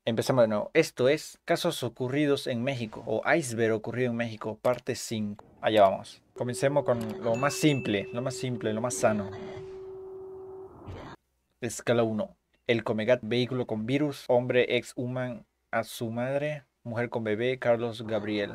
Empezamos de nuevo. Esto es Casos ocurridos en México o Iceberg ocurrido en México, parte 5. Allá vamos. Comencemos con lo más sano. Escala 1. El Comegat, vehículo con virus, hombre ex-human a su madre, mujer con bebé, Carlos Gabriel.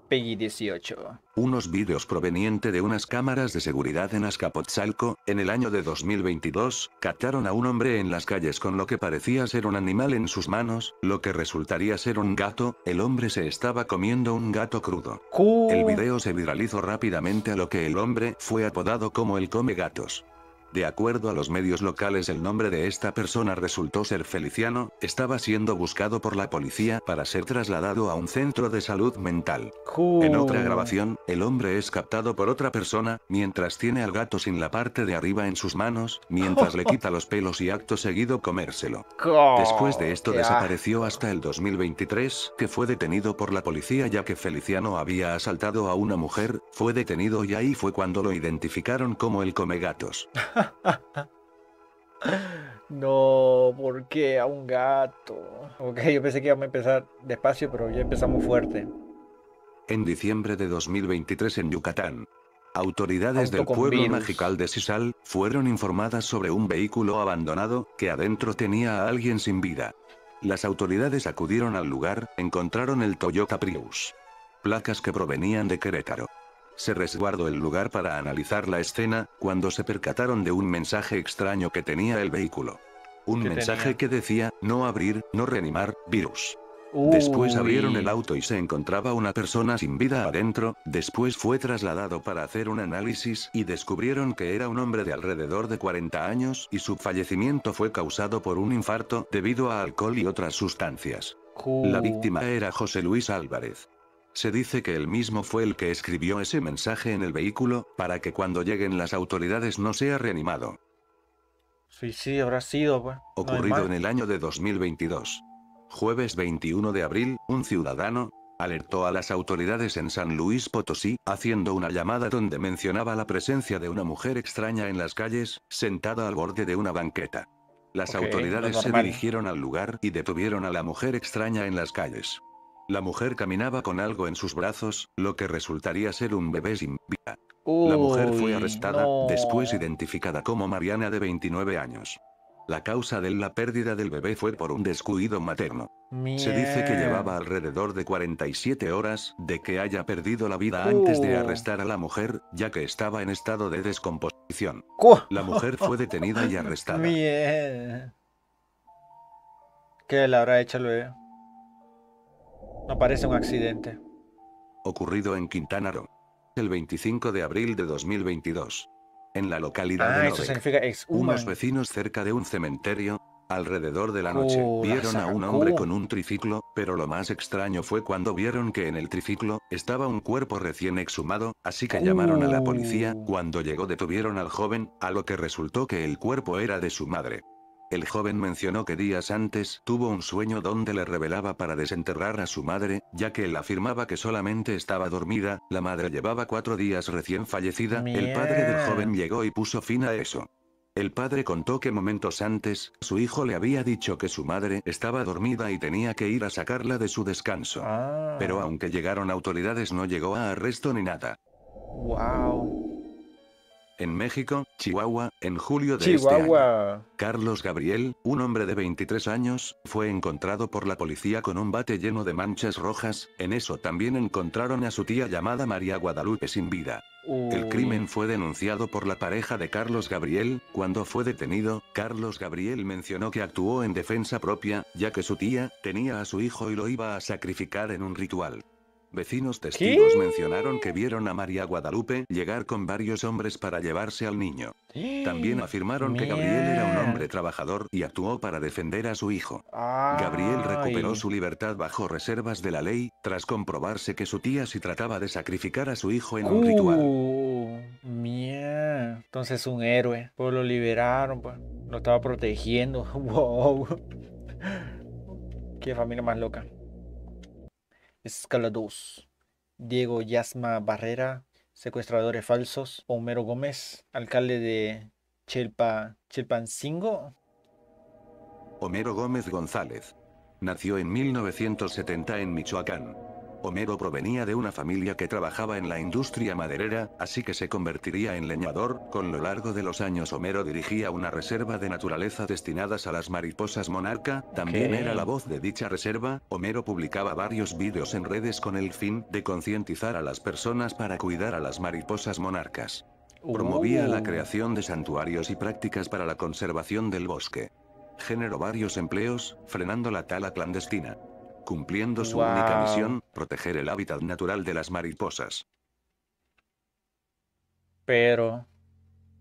Peggy 18. Unos vídeos provenientes de unas cámaras de seguridad en Azcapotzalco, en el año de 2022, captaron a un hombre en las calles con lo que parecía ser un animal en sus manos, lo que resultaría ser un gato. El hombre se estaba comiendo un gato crudo. El Q. video se viralizó rápidamente, a lo que el hombre fue apodado como el come gatos. De acuerdo a los medios locales, el nombre de esta persona resultó ser Feliciano. Estaba siendo buscado por la policía para ser trasladado a un centro de salud mental. En otra Q. grabación, el hombre es captado por otra persona, mientras tiene al gato sin la parte de arriba en sus manos, mientras le quita los pelos y acto seguido comérselo. Después de esto Qué desapareció asco. hasta el 2023, que fue detenido por la policía ya que Feliciano había asaltado a una mujer. Fue detenido y ahí fue cuando lo identificaron como el comegatos. No, ¿por qué a un gato? Ok, yo pensé que íbamos a empezar despacio, pero ya empezamos fuerte. En diciembre de 2023 en Yucatán, autoridades Auto del con pueblo virus. magical de Sisal fueron informadas sobre un vehículo abandonado que adentro tenía a alguien sin vida. Las autoridades acudieron al lugar, encontraron el Toyota Prius, placas que provenían de Querétaro. Se resguardó el lugar para analizar la escena, cuando se percataron de un mensaje extraño que tenía el vehículo. Un ¿Qué mensaje tenía? que decía: no abrir, no reanimar, virus. Después abrieron el Uy. auto y se encontraba una persona sin vida adentro. Después fue trasladado para hacer un análisis y descubrieron que era un hombre de alrededor de 40 años y su fallecimiento fue causado por un infarto debido a alcohol y otras sustancias. La Q. víctima era José Luis Álvarez. Se dice que él mismo fue el que escribió ese mensaje en el vehículo, para que cuando lleguen las autoridades no sea reanimado. Suicidio habrá sido, pues. No hay Ocurrido más. en el año de 2022. Jueves 21 de abril, un ciudadano alertó a las autoridades en San Luis Potosí, haciendo una llamada donde mencionaba la presencia de una mujer extraña en las calles, sentada al borde de una banqueta. Las Ok, lo autoridades se normal. dirigieron al lugar y detuvieron a la mujer extraña en las calles. La mujer caminaba con algo en sus brazos, lo que resultaría ser un bebé sin vida. La mujer fue Uy, arrestada, después no. identificada como Mariana, de 29 años. La causa de la pérdida del bebé fue por un descuido materno. Se dice que Mierda. llevaba alrededor de 47 horas de que haya perdido la vida antes de Q. arrestar a la mujer, ya que estaba en estado de descomposición. Q. La mujer fue detenida y arrestada. Mierda. ¿Qué le habrá hecho el bebé? No parece un accidente. Ocurrido en Quintana Roo. El 25 de abril de 2022. En la localidad de Ah, eso Nodec, significa unos ex-human. vecinos cerca de un cementerio, alrededor de la noche, Q. La vieron a sacan un hombre Q. con un triciclo, pero lo más extraño fue cuando vieron que en el triciclo estaba un cuerpo recién exhumado, así que llamaron a la policía. Q. Cuando llegó detuvieron al joven, a lo que resultó que el cuerpo era de su madre. El joven mencionó que días antes tuvo un sueño donde le revelaba para desenterrar a su madre, ya que él afirmaba que solamente estaba dormida. La madre llevaba 4 días recién fallecida. El padre del joven Mierda. llegó y puso fin a eso. El padre contó que momentos antes, su hijo le había dicho que su madre estaba dormida y tenía que ir a sacarla de su descanso. Pero Ah. aunque llegaron autoridades, no llegó a arresto ni nada. Wow. En México, Chihuahua, en julio de este año. Chihuahua. Carlos Gabriel, un hombre de 23 años, fue encontrado por la policía con un bate lleno de manchas rojas. En eso también encontraron a su tía llamada María Guadalupe sin vida. El Uy. crimen fue denunciado por la pareja de Carlos Gabriel. Cuando fue detenido, Carlos Gabriel mencionó que actuó en defensa propia, ya que su tía tenía a su hijo y lo iba a sacrificar en un ritual. Vecinos ¿Qué? testigos mencionaron que vieron a María Guadalupe llegar con varios hombres para llevarse al niño. También afirmaron que Gabriel era un Mierda. hombre trabajador y actuó para defender a su hijo. Gabriel recuperó Ay. su libertad bajo reservas de la ley, tras comprobarse que su tía sí trataba de sacrificar a su hijo en un ritual. Mierda. Entonces un héroe. Pues lo liberaron, pues. Lo estaba protegiendo. Wow. Qué familia más loca. Escala 2. Diego Yasma Barrera, secuestradores falsos. Homero Gómez, alcalde de Chilpancingo. Homero Gómez González. Nació en 1970 en Michoacán. Homero provenía de una familia que trabajaba en la industria maderera, así que se convertiría en leñador. Con lo largo de los años Homero dirigía una reserva de naturaleza destinadas a las mariposas monarca, también era la voz de dicha reserva. Homero publicaba varios vídeos en redes con el fin de concientizar a las personas para cuidar a las mariposas monarcas. Promovía la creación de santuarios y prácticas para la conservación del bosque. Generó varios empleos, frenando la tala clandestina. Cumpliendo su única misión, proteger el hábitat natural de las mariposas. Pero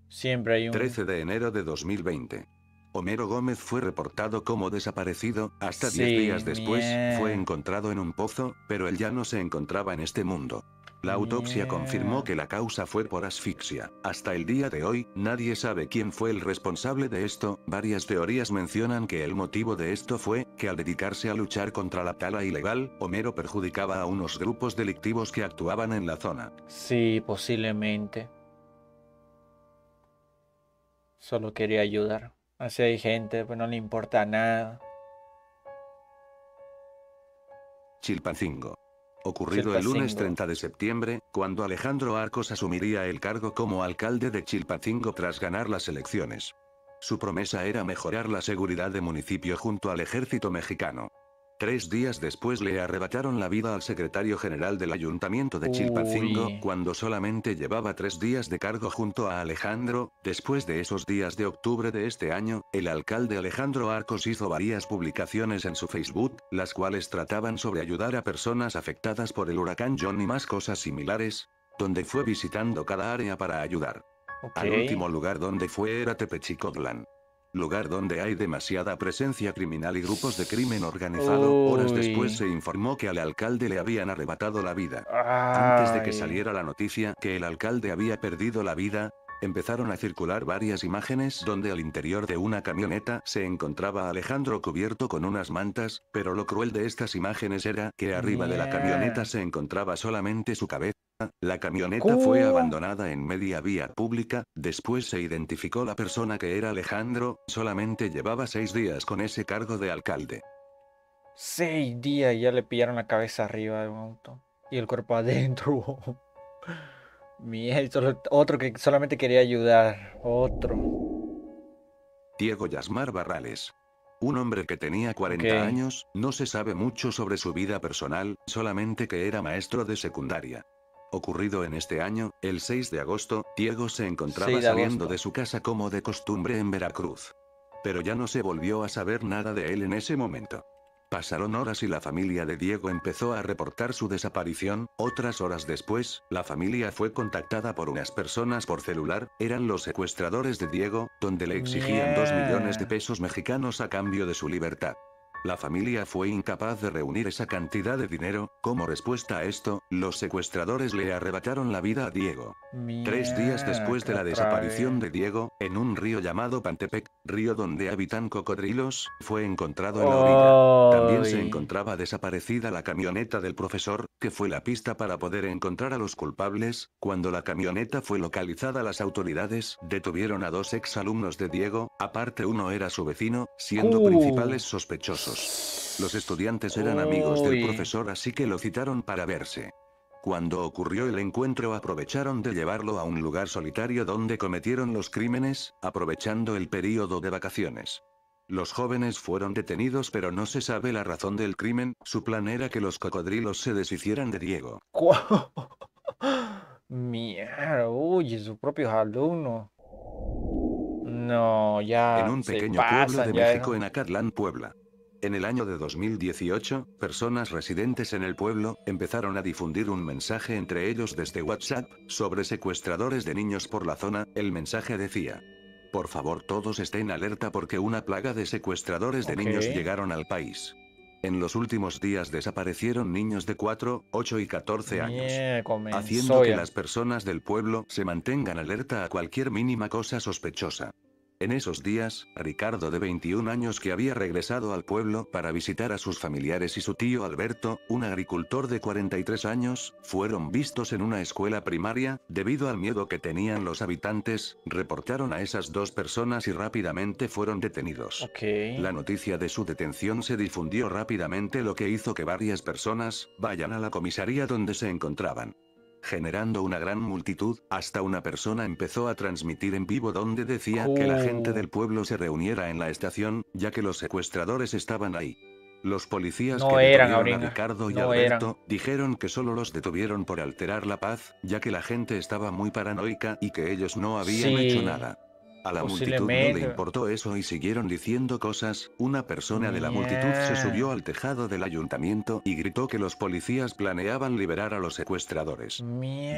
siempre hay un... 13 de enero de 2020. Homero Gómez fue reportado como desaparecido. Hasta 10 días después, fue encontrado en un pozo, pero él ya no se encontraba en este mundo. La autopsia confirmó que la causa fue por asfixia. Hasta el día de hoy, nadie sabe quién fue el responsable de esto. Varias teorías mencionan que el motivo de esto fue que al dedicarse a luchar contra la tala ilegal, Homero perjudicaba a unos grupos delictivos que actuaban en la zona. Sí, posiblemente. Solo quería ayudar. Así hay gente, pues no le importa nada. Chilpancingo. Ocurrido el lunes 30 de septiembre, cuando Alejandro Arcos asumiría el cargo como alcalde de Chilpancingo tras ganar las elecciones. Su promesa era mejorar la seguridad del municipio junto al ejército mexicano. 3 días después le arrebataron la vida al secretario general del ayuntamiento de Chilpancingo, cuando solamente llevaba 3 días de cargo junto a Alejandro. Después de esos días de octubre de este año, el alcalde Alejandro Arcos hizo varias publicaciones en su Facebook, las cuales trataban sobre ayudar a personas afectadas por el huracán John y más cosas similares, donde fue visitando cada área para ayudar. Al último lugar donde fue era Tepechicotlán. Lugar donde hay demasiada presencia criminal y grupos de crimen organizado. Horas después se informó que al alcalde le habían arrebatado la vida. Antes de que saliera la noticia que el alcalde había perdido la vida, empezaron a circular varias imágenes donde al interior de una camioneta se encontraba Alejandro cubierto con unas mantas, pero lo cruel de estas imágenes era que arriba de la camioneta se encontraba solamente su cabeza. La camioneta fue abandonada en media vía pública. Después se identificó la persona que era Alejandro. Solamente llevaba 6 días con ese cargo de alcalde. 6 días y ya le pillaron la cabeza arriba de un auto. Y el cuerpo adentro. Mierda, otro que solamente quería ayudar. Otro. Diego Yasmar Barrales. Un hombre que tenía 40 años, no se sabe mucho sobre su vida personal, solamente que era maestro de secundaria. Ocurrido en este año, el 6 de agosto, Diego se encontraba saliendo de su casa como de costumbre en Veracruz. Pero ya no se volvió a saber nada de él en ese momento. Pasaron horas y la familia de Diego empezó a reportar su desaparición. Otras horas después, la familia fue contactada por unas personas por celular. Eran los secuestradores de Diego, donde le exigían 2 millones de pesos mexicanos a cambio de su libertad. La familia fue incapaz de reunir esa cantidad de dinero. Como respuesta a esto, los secuestradores le arrebataron la vida a Diego. 3 días después de la desaparición de Diego, en un río llamado Pantepec, río donde habitan cocodrilos, fue encontrado en la orilla. También se encontraba desaparecida la camioneta del profesor, que fue la pista para poder encontrar a los culpables. Cuando la camioneta fue localizada, las autoridades detuvieron a 2 exalumnos de Diego, aparte uno era su vecino, siendo principales sospechosos. Los estudiantes eran amigos del profesor, así que lo citaron para verse. Cuando ocurrió el encuentro aprovecharon de llevarlo a un lugar solitario donde cometieron los crímenes, aprovechando el período de vacaciones. Los jóvenes fueron detenidos pero no se sabe la razón del crimen. Su plan era que los cocodrilos se deshicieran de Diego. Mierda, uy, sus propios alumnos. No, ya. En un pequeño pueblo de México, en Acatlán, Puebla. En el año de 2018, personas residentes en el pueblo empezaron a difundir un mensaje entre ellos desde WhatsApp sobre secuestradores de niños por la zona. El mensaje decía: por favor, todos estén alerta porque una plaga de secuestradores de niños llegaron al país. En los últimos días desaparecieron niños de 4, 8 y 14 años, haciendo que las personas del pueblo se mantengan alerta a cualquier mínima cosa sospechosa. En esos días, Ricardo de 21 años que había regresado al pueblo para visitar a sus familiares y su tío Alberto, un agricultor de 43 años, fueron vistos en una escuela primaria, debido al miedo que tenían los habitantes, reportaron a esas dos personas y rápidamente fueron detenidos. Ok. La noticia de su detención se difundió rápidamente, lo que hizo que varias personas vayan a la comisaría donde se encontraban, generando una gran multitud, hasta una persona empezó a transmitir en vivo donde decía que la gente del pueblo se reuniera en la estación, ya que los secuestradores estaban ahí. Los policías No que eran, detuvieron a Auringa. Ricardo y No eran. Alberto, dijeron que solo los detuvieron por alterar la paz, ya que la gente estaba muy paranoica y que ellos no habían hecho Sí, nada. A la multitud no le posiblemente. importó eso y siguieron diciendo cosas. Una persona de la multitud se subió al tejado del ayuntamiento y gritó que los policías planeaban liberar a los secuestradores.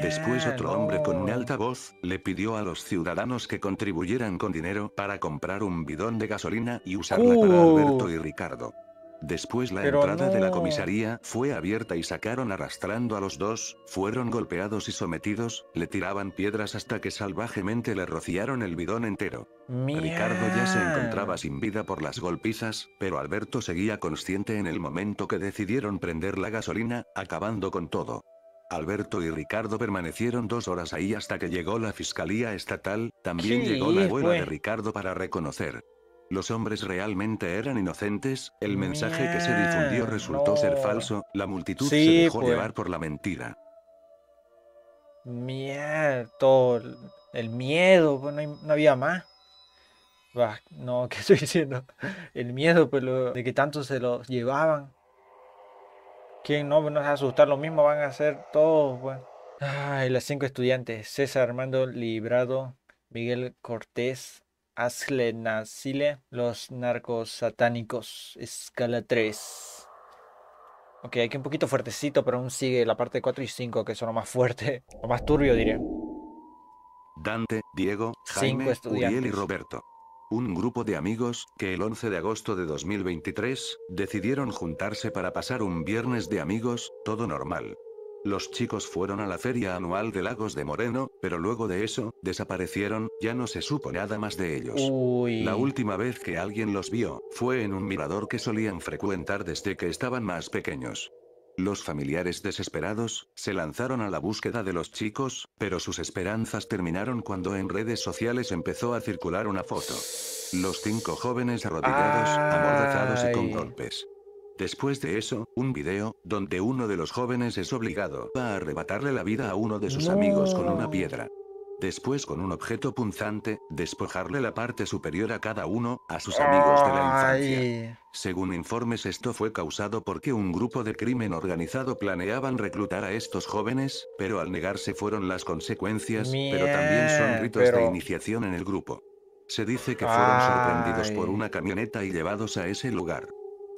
Después otro hombre con una No. alta voz, le pidió a los ciudadanos que contribuyeran con dinero para comprar un bidón de gasolina y usarla para Alberto y Ricardo. Después la Pero entrada de la no. comisaría fue abierta y sacaron arrastrando a los dos, fueron golpeados y sometidos, le tiraban piedras hasta que salvajemente le rociaron el bidón entero. Ricardo ya se encontraba Mierda. sin vida por las golpizas, pero Alberto seguía consciente en el momento que decidieron prender la gasolina, acabando con todo. Alberto y Ricardo permanecieron 2 horas ahí hasta que llegó la fiscalía estatal, también llegó la ¿Qué abuela de fue? Ricardo para reconocer. Los hombres realmente eran inocentes, el mensaje que se difundió Mierda. resultó ser No. falso, la multitud se Sí, dejó pues. llevar por la mentira. Mierda. Todo el miedo, pues no había más. Bah, no, ¿qué estoy diciendo? El miedo, pues, de que tanto se los llevaban. ¿Quién no nos va a asustar? Lo mismo van a hacer todos, pues. Ay, las 5 estudiantes. César Armando Librado, Miguel Cortés, Asle Nasile, los narcos satánicos, escala 3. Ok, aquí un poquito fuertecito, pero aún sigue la parte 4 y 5, que son lo más fuerte, lo más turbio, diré. Dante, Diego, Cinco Jaime, Uriel y estudiantes. Roberto. Un grupo de amigos, que el 11 de agosto de 2023, decidieron juntarse para pasar un viernes de amigos, todo normal. Los chicos fueron a la feria anual de Lagos de Moreno, pero luego de eso, desaparecieron, ya no se supo nada más de ellos. La Uy. última vez que alguien los vio, fue en un mirador que solían frecuentar desde que estaban más pequeños. Los familiares desesperados, se lanzaron a la búsqueda de los chicos, pero sus esperanzas terminaron cuando en redes sociales empezó a circular una foto. Los 5 jóvenes arrodillados, amordazados y con Ay. golpes. Después de eso, un video, donde uno de los jóvenes es obligado a arrebatarle la vida a uno de sus amigos con una No. piedra. Después con un objeto punzante, despojarle la parte superior a cada uno, a sus amigos de la infancia. Ay. Según informes, esto fue causado porque un grupo de crimen organizado planeaban reclutar a estos jóvenes, pero al negarse fueron las consecuencias, pero también son ritos de Pero. iniciación en el grupo. Se dice que fueron sorprendidos por Ay. una camioneta y llevados a ese lugar.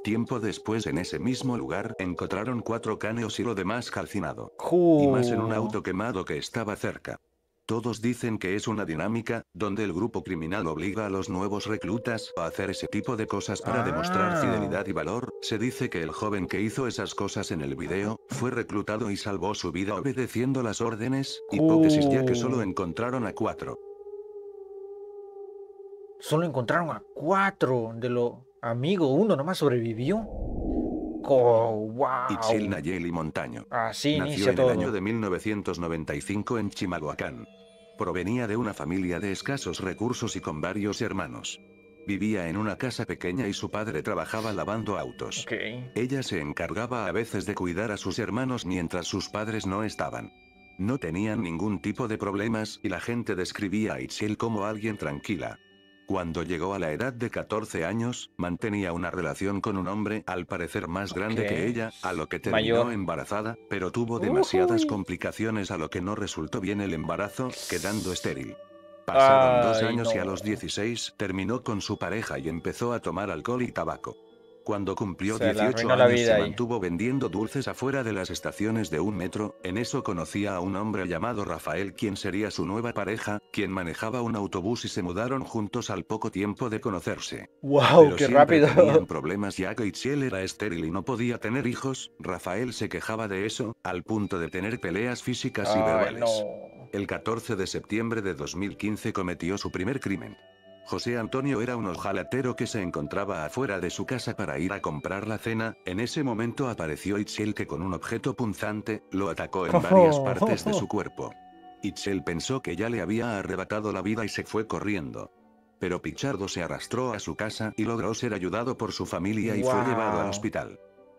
Tiempo después en ese mismo lugar encontraron 4 cráneos y lo demás calcinado. Y más en un auto quemado que estaba cerca. Todos dicen que es una dinámica, donde el grupo criminal obliga a los nuevos reclutas a hacer ese tipo de cosas para demostrar Ah. fidelidad y valor. Se dice que el joven que hizo esas cosas en el video, fue reclutado y salvó su vida obedeciendo las órdenes, hipótesis ya que solo encontraron a 4. Solo encontraron a 4 de los amigos. Uno nomás sobrevivió. Itzil Wow. Nayeli Montaño. Así Nació inicia en el año todo. de 1995 en Chimalhuacán. Provenía de una familia de escasos recursos y con varios hermanos. Vivía en una casa pequeña y su padre trabajaba lavando autos. Ok. Ella se encargaba a veces de cuidar a sus hermanos mientras sus padres no estaban. No tenían ningún tipo de problemas y la gente describía a Itzel como alguien tranquila. Cuando llegó a la edad de 14 años, mantenía una relación con un hombre al parecer más Ok. grande que ella, a lo que terminó Mayor. embarazada, pero tuvo demasiadas Uy. complicaciones a lo que no resultó bien el embarazo, quedando estéril. Pasaron 2 Ay, años y a no. los 16 terminó con su pareja y empezó a tomar alcohol y tabaco. Cuando cumplió Se le 18 arruinó la años se vida ahí. mantuvo vendiendo dulces afuera de las estaciones de un metro, en eso conocía a un hombre llamado Rafael quien sería su nueva pareja, quien manejaba un autobús y se mudaron juntos al poco tiempo de conocerse. Wow, Pero qué siempre rápido. tenían problemas ya que Itziel era estéril y no podía tener hijos, Rafael se quejaba de eso, al punto de tener peleas físicas y Ay, verbales. no. El 14 de septiembre de 2015 cometió su primer crimen. José Antonio era un ojalatero que se encontraba afuera de su casa para ir a comprar la cena. En ese momento apareció Itzel, que con un objeto punzante lo atacó en varias partes de su cuerpo. Itzel pensó que ya le había arrebatado la vida y se fue corriendo. Pero Pichardo se arrastró a su casa y logró ser ayudado por su familia y fue llevado al Wow. hospital.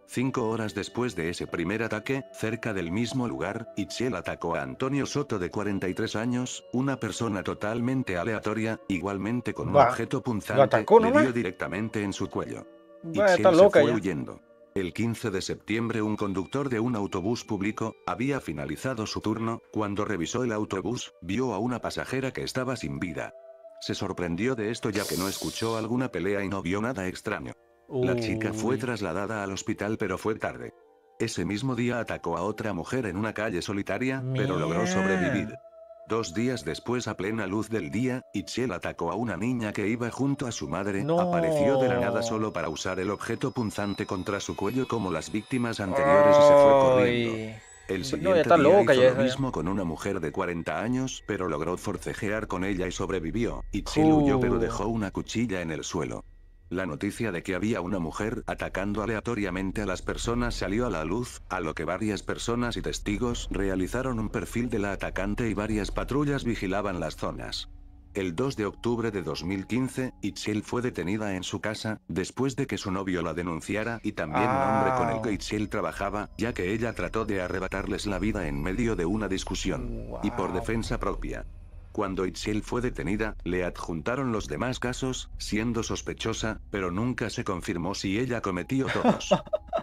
5 horas después de ese primer ataque, cerca del mismo lugar, Itzel atacó a Antonio Soto, de 43 años, una persona totalmente aleatoria, igualmente con un Va. objeto ¿Lo punzante, atacó le nomás? dio directamente en su cuello. Va, está Itzel se loca fue ya. huyendo. El 15 de septiembre un conductor de un autobús público había finalizado su turno. Cuando revisó el autobús, vio a una pasajera que estaba sin vida. Se sorprendió de esto ya que no escuchó alguna pelea y no vio nada extraño. La chica fue Uy. trasladada al hospital pero fue tarde. Ese mismo día atacó a otra mujer en una calle solitaria, pero logró sobrevivir. Mierda. 2 días después, a plena luz del día, Itzel atacó a una niña que iba junto a su madre. Apareció de la nada No. solo para usar el objeto punzante contra su cuello como las víctimas anteriores y se fue corriendo. Ay. El No, ya siguiente está día loca hizo ya lo esa. mismo con una mujer de 40 años, pero logró forcejear con ella y sobrevivió. Itzel huyó pero Uh. dejó una cuchilla en el suelo. La noticia de que había una mujer atacando aleatoriamente a las personas salió a la luz, a lo que varias personas y testigos realizaron un perfil de la atacante y varias patrullas vigilaban las zonas. El 2 de octubre de 2015, Itzel fue detenida en su casa, después de que su novio la denunciara y también un hombre con el que Ah. Itzel trabajaba, ya que ella trató de arrebatarles la vida en medio de una discusión. Y por Wow. defensa propia. Cuando Itzel fue detenida, le adjuntaron los demás casos, siendo sospechosa, pero nunca se confirmó si ella cometió todos.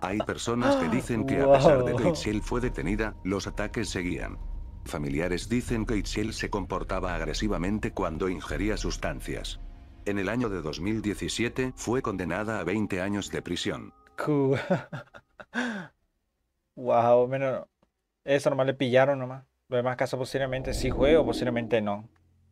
Hay personas que dicen que a pesar de que Wow. Itzel fue detenida, los ataques seguían. Familiares dicen que Itzel se comportaba agresivamente cuando ingería sustancias. En el año de 2017 fue condenada a 20 años de prisión. Cool. Wow, menos. Eso nomás le pillaron nomás. Los demás casos posiblemente sí fue o posiblemente no.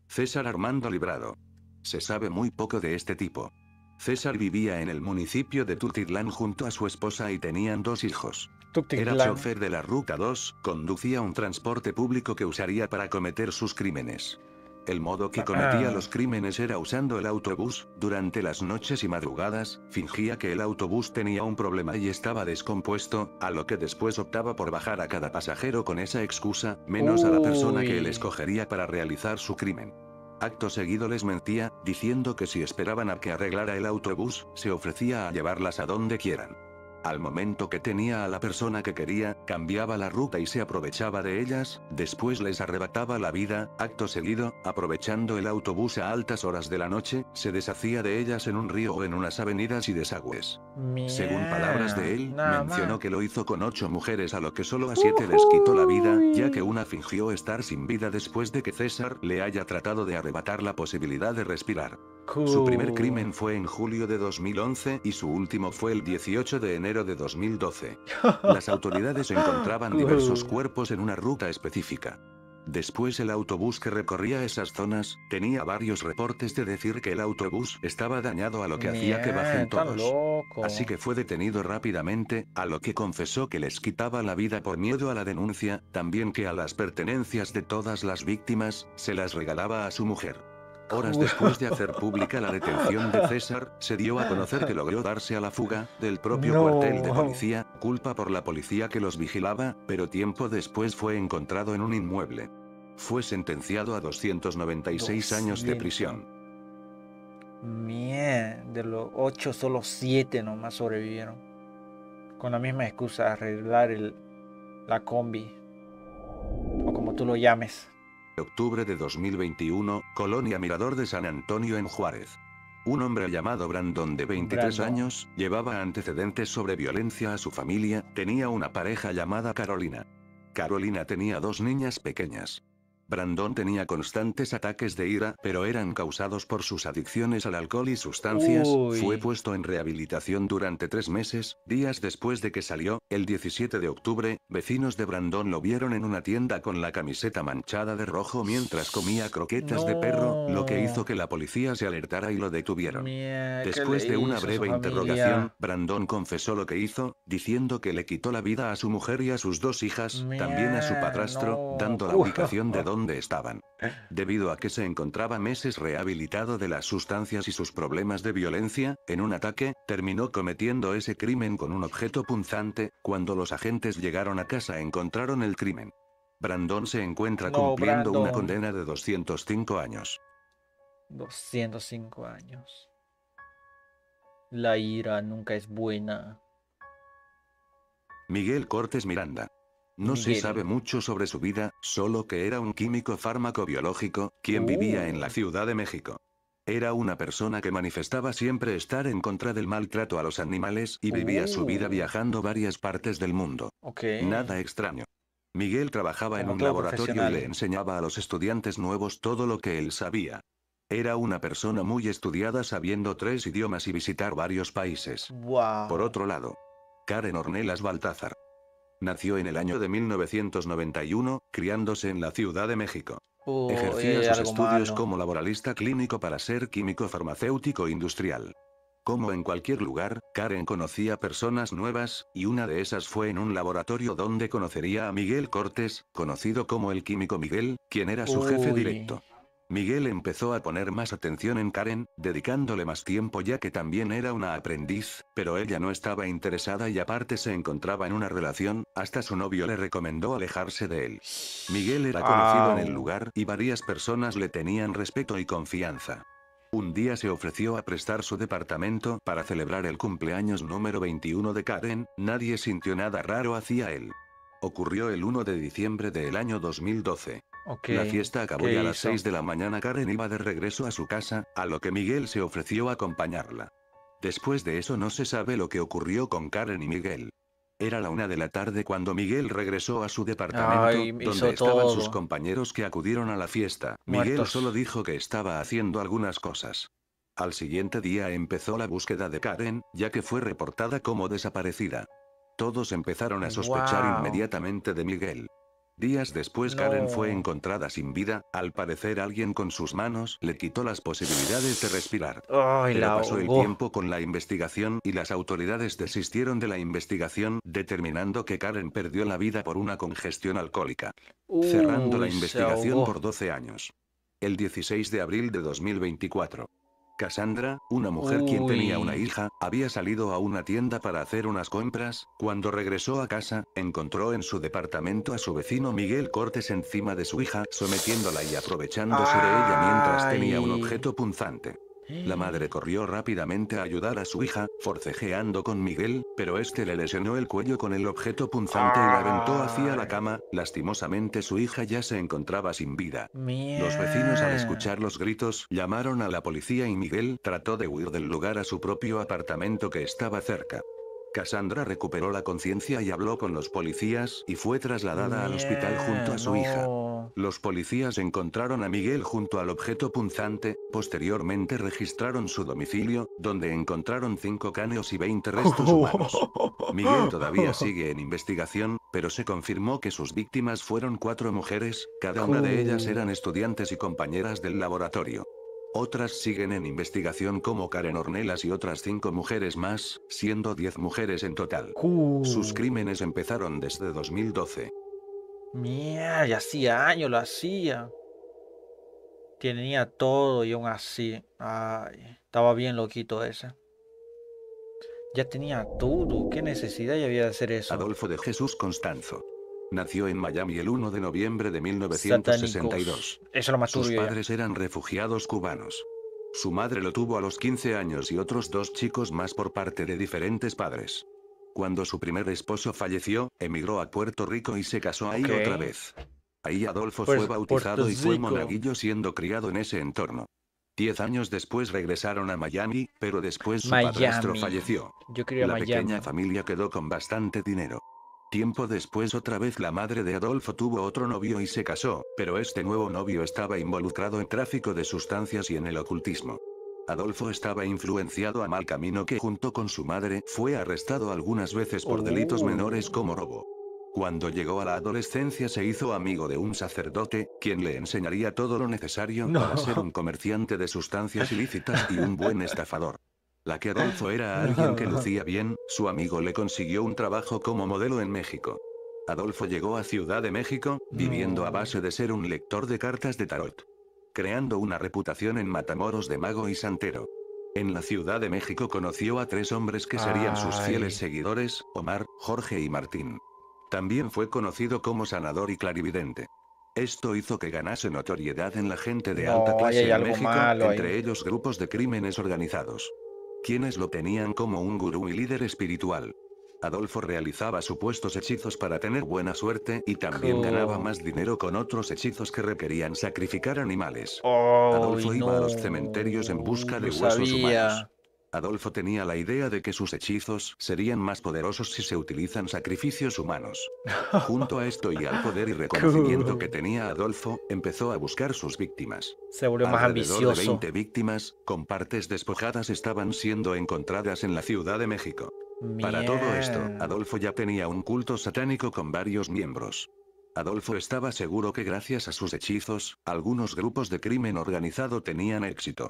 César Armando Librado. Se sabe muy poco de este tipo. César vivía en el municipio de Tultitlán junto a su esposa y tenían 2 hijos. Era Tuctitlán. chofer de la Ruta 2, conducía un transporte público que usaría para cometer sus crímenes. El modo que cometía los crímenes era usando el autobús. Durante las noches y madrugadas, fingía que el autobús tenía un problema y estaba descompuesto, a lo que después optaba por bajar a cada pasajero con esa excusa, menos a la persona que él Uy. escogería para realizar su crimen. Acto seguido les mentía, diciendo que si esperaban a que arreglara el autobús, se ofrecía a llevarlas a donde quieran. Al momento que tenía a la persona que quería, cambiaba la ruta y se aprovechaba de ellas, después les arrebataba la vida. Acto seguido, aprovechando el autobús a altas horas de la noche, se deshacía de ellas en un río o en unas avenidas y desagües. Según palabras de él, Nada mencionó más. que lo hizo con 8 mujeres, a lo que solo a 7 les quitó la vida, ya que Ujuy. una fingió estar sin vida después de que César le haya tratado de arrebatar la posibilidad de respirar. Su primer Cool. crimen fue en julio de 2011 y su último fue el 18 de enero de 2012. Las autoridades encontraban diversos Cool. cuerpos en una ruta específica. Después el autobús que recorría esas zonas, tenía varios reportes de decir que el autobús estaba dañado, a lo que hacía que bajen Tan todos. loco. Así que fue detenido rápidamente, a lo que confesó que les quitaba la vida por miedo a la denuncia, también que a las pertenencias de todas las víctimas, se las regalaba a su mujer. Horas Cool. después de hacer pública la detención de César, se dio a conocer que logró darse a la fuga del propio cuartel de No. policía, culpa por la policía que los vigilaba, pero tiempo después fue encontrado en un inmueble. Fue sentenciado a 296 años de 200. prisión. De los 8, solo 7 nomás sobrevivieron. Con la misma excusa, arreglar la combi. O como tú lo llames. Octubre de 2021, Colonia Mirador de San Antonio en Juárez. Un hombre llamado Brandon, de 23 Brandon. años, llevaba antecedentes sobre violencia a su familia. Tenía una pareja llamada Carolina. Carolina tenía 2 niñas pequeñas. Brandon tenía constantes ataques de ira, pero eran causados por sus adicciones al alcohol y sustancias. Fue Uy. puesto en rehabilitación durante 3 meses. Días después de que salió, el 17 de octubre, vecinos de Brandon lo vieron en una tienda con la camiseta manchada de rojo mientras comía croquetas de perro, lo que hizo que la policía se alertara y lo detuvieron. ¿Qué Después le de una hizo a su breve familia? interrogación, Brandon confesó lo que hizo, diciendo que le quitó la vida a su mujer y a sus 2 hijas, también a su padrastro, No. dando la ubicación de donde dónde estaban. Debido a que se encontraba meses rehabilitado de las sustancias y sus problemas de violencia, en un ataque, terminó cometiendo ese crimen con un objeto punzante. Cuando los agentes llegaron a casa encontraron el crimen. Brandon se encuentra No, cumpliendo una Brandon. condena de 205 años. 205 años. La ira nunca es buena. Miguel Cortés Miranda. No se Miguel. sabe mucho sobre su vida, solo que era un químico fármaco-biológico, quien vivía en la Ciudad de México. Era una persona que manifestaba siempre estar en contra del maltrato a los animales y vivía su vida viajando varias partes del mundo. Ok. Nada extraño. Miguel trabajaba en Como un todo laboratorio y le profesional. enseñaba a los estudiantes nuevos todo lo que él sabía. Era una persona muy estudiada sabiendo 3 idiomas y visitar varios países. Wow. Por otro lado, Karen Ornelas Baltázar. Nació en el año de 1991, criándose en la Ciudad de México. Ejercía sus Algo estudios malo. como laboralista clínico para ser químico farmacéutico industrial. Como en cualquier lugar, Karen conocía personas nuevas, y una de esas fue en un laboratorio donde conocería a Miguel Cortés, conocido como el químico Miguel, quien era su jefe directo. Miguel empezó a poner más atención en Karen, dedicándole más tiempo ya que también era una aprendiz, pero ella no estaba interesada y aparte se encontraba en una relación, hasta su novio le recomendó alejarse de él. Miguel era conocido en el lugar y varias personas le tenían respeto y confianza. Un día se ofreció a prestar su departamento para celebrar el cumpleaños número 21 de Karen, nadie sintió nada raro hacia él. Ocurrió el 1 de diciembre del año 2012. La fiesta acabó y a las 6 de la mañana Karen iba de regreso a su casa, a lo que Miguel se ofreció a acompañarla. Después de eso no se sabe lo que ocurrió con Karen y Miguel. Era la 1 de la tarde cuando Miguel regresó a su departamento, donde estaban sus compañeros que acudieron a la fiesta. Miguel solo dijo que estaba haciendo algunas cosas. Al siguiente día empezó la búsqueda de Karen, ya que fue reportada como desaparecida. Todos empezaron a sospechar inmediatamente de Miguel. Días después Karen fue encontrada sin vida, al parecer alguien con sus manos le quitó las posibilidades de respirar. Pero pasó el tiempo con la investigación y las autoridades desistieron de la investigación, determinando que Karen perdió la vida por una congestión alcohólica. Cerrando la investigación por 12 años. El 16 de abril de 2024. Cassandra, una mujer quien tenía una hija, había salido a una tienda para hacer unas compras. Cuando regresó a casa, encontró en su departamento a su vecino Miguel Cortés encima de su hija, sometiéndola y aprovechándose de ella mientras tenía un objeto punzante. La madre corrió rápidamente a ayudar a su hija, forcejeando con Miguel, pero este le lesionó el cuello con el objeto punzante y la aventó hacia la cama. Lastimosamente su hija ya se encontraba sin vida. Los vecinos, al escuchar los gritos, llamaron a la policía y Miguel trató de huir del lugar a su propio apartamento que estaba cerca. Cassandra recuperó la conciencia y habló con los policías y fue trasladada al hospital junto a su hija. Los policías encontraron a Miguel junto al objeto punzante, posteriormente registraron su domicilio, donde encontraron 5 cráneos y 20 restos humanos. Miguel todavía sigue en investigación, pero se confirmó que sus víctimas fueron 4 mujeres, cada una de ellas eran estudiantes y compañeras del laboratorio. Otras siguen en investigación como Karen Ornelas y otras 5 mujeres más, siendo 10 mujeres en total. Sus crímenes empezaron desde 2012. Mierda, ya hacía años lo hacía. Tenía todo y aún así. Ay, estaba bien loquito ese. Ya tenía todo. ¿Qué necesidad había de hacer eso? Adolfo de Jesús Constanzo. Nació en Miami el 1 de noviembre de 1962. Eso es lo más Sus turbio ya. padres eran refugiados cubanos. Su madre lo tuvo a los 15 años y otros 2 chicos más por parte de diferentes padres. Cuando su primer esposo falleció, emigró a Puerto Rico y se casó ahí otra vez. Ahí Adolfo fue bautizado y fue monaguillo siendo criado en ese entorno. 10 años después regresaron a Miami, pero después su padrastro falleció. La pequeña familia quedó con bastante dinero. Tiempo después otra vez la madre de Adolfo tuvo otro novio y se casó, pero este nuevo novio estaba involucrado en tráfico de sustancias y en el ocultismo. Adolfo estaba influenciado a mal camino que junto con su madre fue arrestado algunas veces por delitos menores como robo. Cuando llegó a la adolescencia se hizo amigo de un sacerdote, quien le enseñaría todo lo necesario para ser un comerciante de sustancias ilícitas y un buen estafador. La que Adolfo era alguien que lucía bien, su amigo le consiguió un trabajo como modelo en México. Adolfo llegó a Ciudad de México, viviendo a base de ser un lector de cartas de tarot, creando una reputación en Matamoros de mago y santero. En la Ciudad de México conoció a 3 hombres que serían sus fieles Ay. seguidores, Omar, Jorge y Martín. También fue conocido como sanador y clarividente. Esto hizo que ganase notoriedad en la gente de alta No, ahí hay clase en algo México, malo ahí. entre ellos grupos de crímenes organizados, quienes lo tenían como un gurú y líder espiritual. Adolfo realizaba supuestos hechizos para tener buena suerte y también ganaba más dinero con otros hechizos que requerían sacrificar animales. Ay, Adolfo iba a los cementerios en no. busca de Yo huesos humanos. sabía. Adolfo tenía la idea de que sus hechizos serían más poderosos si se utilizan sacrificios humanos. Junto a esto y al poder y reconocimiento que tenía Adolfo, empezó a buscar sus víctimas. Se volvió más Alrededor de ambicioso. 20 víctimas, con partes despojadas, estaban siendo encontradas en la Ciudad de México. Para todo esto, Mierda. Adolfo ya tenía un culto satánico con varios miembros. Adolfo estaba seguro que gracias a sus hechizos, algunos grupos de crimen organizado tenían éxito.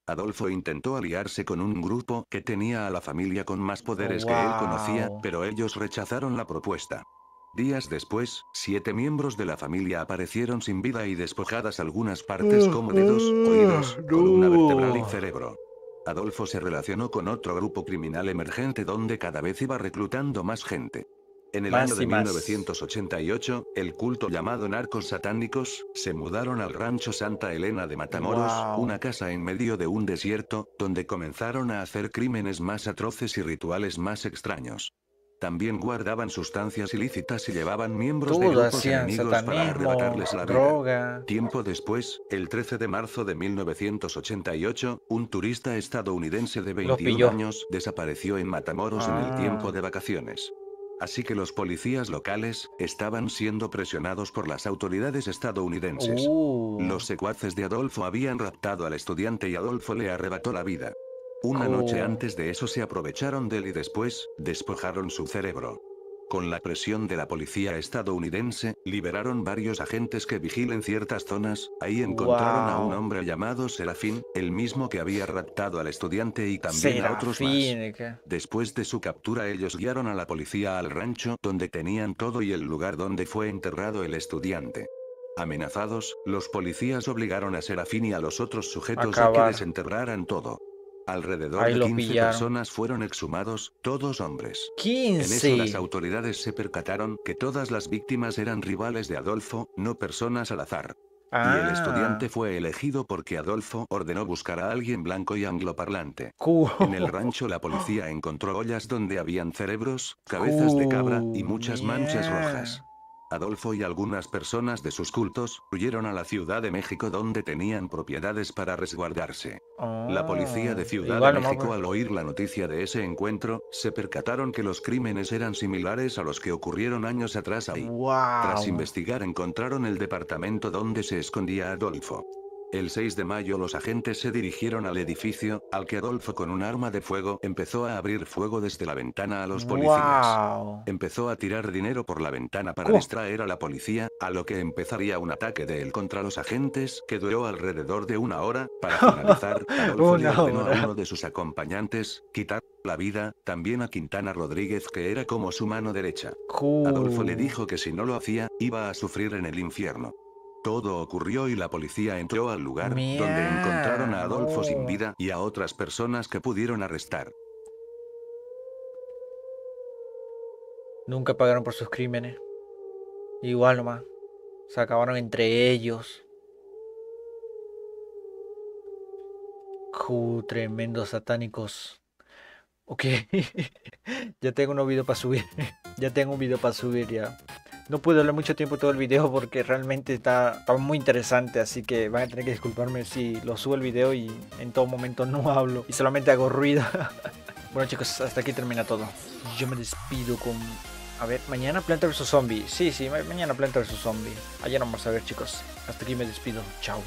Adolfo intentó aliarse con un grupo que tenía a la familia con más poderes que él conocía, Wow. pero ellos rechazaron la propuesta. Días después, 7 miembros de la familia aparecieron sin vida y despojadas algunas partes como dedos, oídos, columna vertebral y No. cerebro. Adolfo se relacionó con otro grupo criminal emergente donde cada vez iba reclutando más gente. En el año Más de y más. 1988, el culto llamado Narcos Satánicos, se mudaron al rancho Santa Elena de Matamoros, una Wow. casa en medio de un desierto, donde comenzaron a hacer crímenes más atroces y rituales más extraños. También guardaban sustancias ilícitas y llevaban miembros de Todo grupos hacían enemigos para satanismo, arrebatarles la vida. droga. Tiempo después, el 13 de marzo de 1988, un turista estadounidense de Los 21 pilló. años desapareció en Matamoros en el tiempo Ah. de vacaciones. Así que los policías locales estaban siendo presionados por las autoridades estadounidenses. Los secuaces de Adolfo habían raptado al estudiante y Adolfo le arrebató la vida. Una noche Cool. antes de eso se aprovecharon de él y después, despojaron su cerebro. Con la presión de la policía estadounidense, liberaron varios agentes que vigilen ciertas zonas. Ahí encontraron a un Wow. hombre llamado Serafín, el mismo que había raptado al estudiante y también a otros más. Serafín. ¿Qué? Después de su captura, ellos guiaron a la policía al rancho donde tenían todo y el lugar donde fue enterrado el estudiante. Amenazados, los policías obligaron a Serafín y a los otros sujetos a que Acabar. desenterraran todo. Alrededor Ahí de los 15 pillaron. personas fueron exhumados, todos hombres. En eso las 15. autoridades se percataron que todas las víctimas eran rivales de Adolfo, no personas al azar. Y el estudiante Ah. fue elegido porque Adolfo ordenó buscar a alguien blanco y angloparlante. Cool. En el rancho la policía encontró ollas donde habían cerebros, cabezas de cabra y Cool. muchas manchas rojas. Mierda. Adolfo y algunas personas de sus cultos huyeron a la Ciudad de México donde tenían propiedades para resguardarse. La policía de Oh. Ciudad de Igual nomás, México, pues. al oír la noticia de ese encuentro, se percataron que los crímenes eran similares a los que ocurrieron años atrás ahí. Tras Wow. investigar encontraron el departamento donde se escondía Adolfo. El 6 de mayo los agentes se dirigieron al edificio, al que Adolfo con un arma de fuego empezó a abrir fuego desde la ventana a los policías. Wow. Empezó a tirar dinero por la ventana para Co- distraer a la policía, a lo que empezaría un ataque de él contra los agentes que duró alrededor de 1 hora. Para finalizar, Adolfo le Una ordenó a hora. uno de sus acompañantes quitar la vida, también a Quintana Rodríguez, que era como su mano derecha. Adolfo le Cool. dijo que si no lo hacía, iba a sufrir en el infierno. Todo ocurrió y la policía entró al lugar, donde encontraron Mierda. a Adolfo sin No. vida y a otras personas que pudieron arrestar. Nunca pagaron por sus crímenes. Igual nomás. Se acabaron entre ellos. Tremendos satánicos. Ok. Ya tengo un video para subir. Ya tengo un video para subir ya. No pude hablar mucho tiempo todo el video porque realmente está muy interesante. Así que van a tener que disculparme si lo subo el video y en todo momento no hablo. Y solamente hago ruido. Bueno chicos, hasta aquí termina todo. Yo me despido con... A ver, mañana Planta vs Zombie. Sí, mañana Planta vs Zombie. Allá no vamos a ver chicos. Hasta aquí me despido. Chao.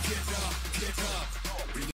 Get up, get up.